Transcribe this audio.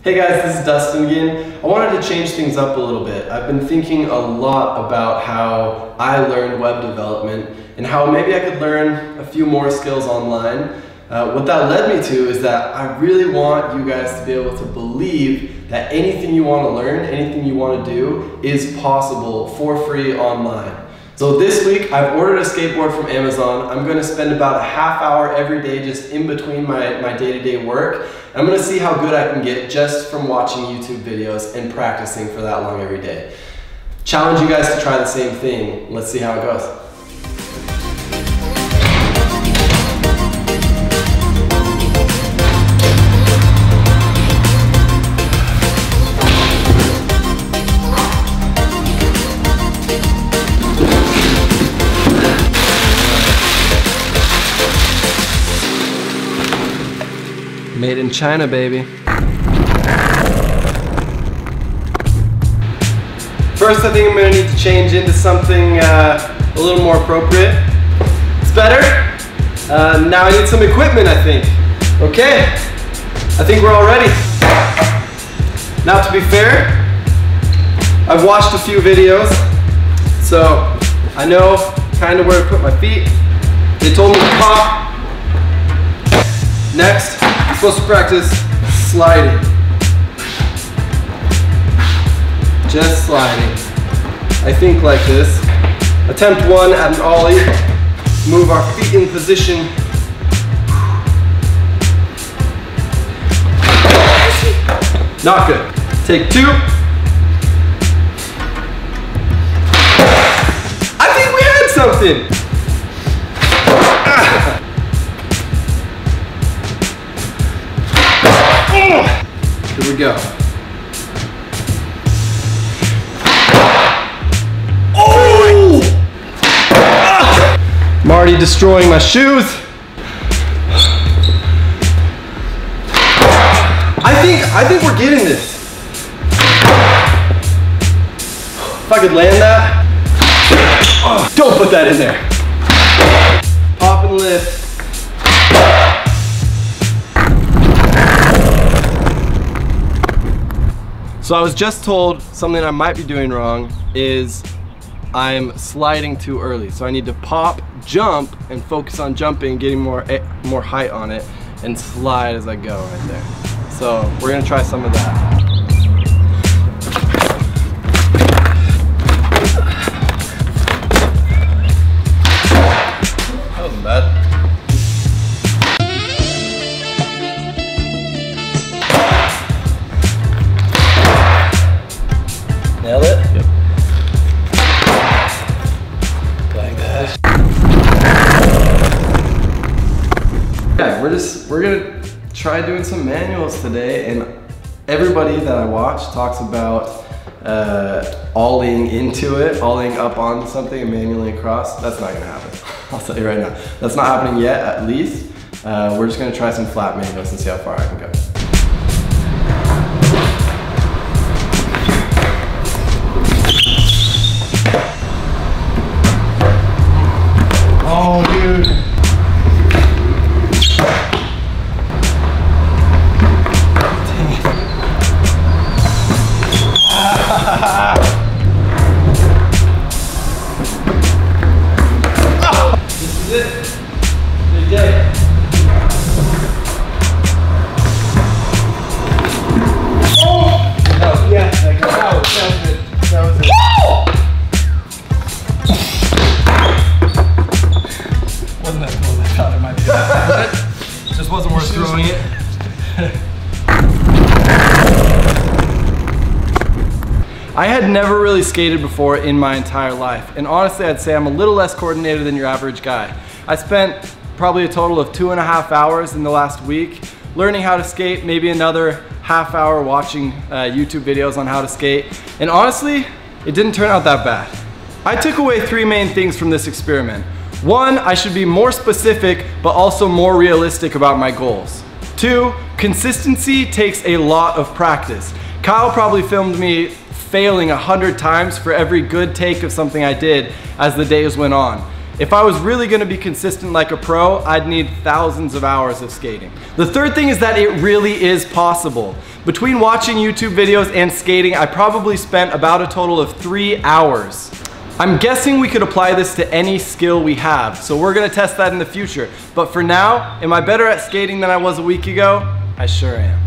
Hey guys, this is Dustin again. I wanted to change things up a little bit. I've been thinking a lot about how I learned web development and how maybe I could learn a few more skills online. What that led me to is that I really want you guys to be able to believe that anything you want to learn, anything you want to do is possible for free online. So this week I've ordered a skateboard from Amazon. I'm going to spend about a half hour every day just in between my day-to-day work. I'm going to see how good I can get just from watching YouTube videos and practicing for that long every day. Challenge you guys to try the same thing. Let's see how it goes. Made in China, baby. First, I think I'm gonna need to change into something a little more appropriate. It's better. Now I need some equipment, I think. Okay, I think we're all ready. Now, to be fair, I've watched a few videos, so I know kind of where to put my feet. They told me to pop. Next, I'm supposed to practice sliding. Just sliding. I think like this. Attempt one at an Ollie. Move our feet in position. Not good. Take two. I think we had something. Here we go. Oh! I'm already destroying my shoes. I think we're getting this. If I could land that. Oh, don't put that in there. Pop and lift. So I was just told something I might be doing wrong is I'm sliding too early. So I need to pop, jump, and focus on jumping, getting more height on it, and slide as I go right there. So we're gonna try some of that. That wasn't bad. Nailed it? Yep. Like that. Yeah, we're gonna try doing some manuals today, and everybody that I watch talks about ollieing into it, ollieing up onto something and manually across. That's not gonna happen. I'll tell you right now. That's not happening yet, at least. We're just gonna try some flat manuals and see how far I can go. Oh, dude. Dang it. Oh, this is it. Big day. Oh! Oh, yeah, that was it. That was it. Wasn't that cool? I thought it might be. Just wasn't worth throwing it. I had never really skated before in my entire life, and honestly I'd say I'm a little less coordinated than your average guy. I spent probably a total of 2.5 hours in the last week learning how to skate, maybe another half hour watching YouTube videos on how to skate, and honestly it didn't turn out that bad. I took away 3 main things from this experiment. 1, I should be more specific, but also more realistic about my goals. 2, consistency takes a lot of practice. Kyle probably filmed me failing 100 times for every good take of something I did as the days went on. If I was really gonna be consistent like a pro, I'd need thousands of hours of skating. The third thing is that it really is possible. Between watching YouTube videos and skating, I probably spent about a total of 3 hours. I'm guessing we could apply this to any skill we have, so we're gonna test that in the future. But for now, am I better at skating than I was a week ago? I sure am.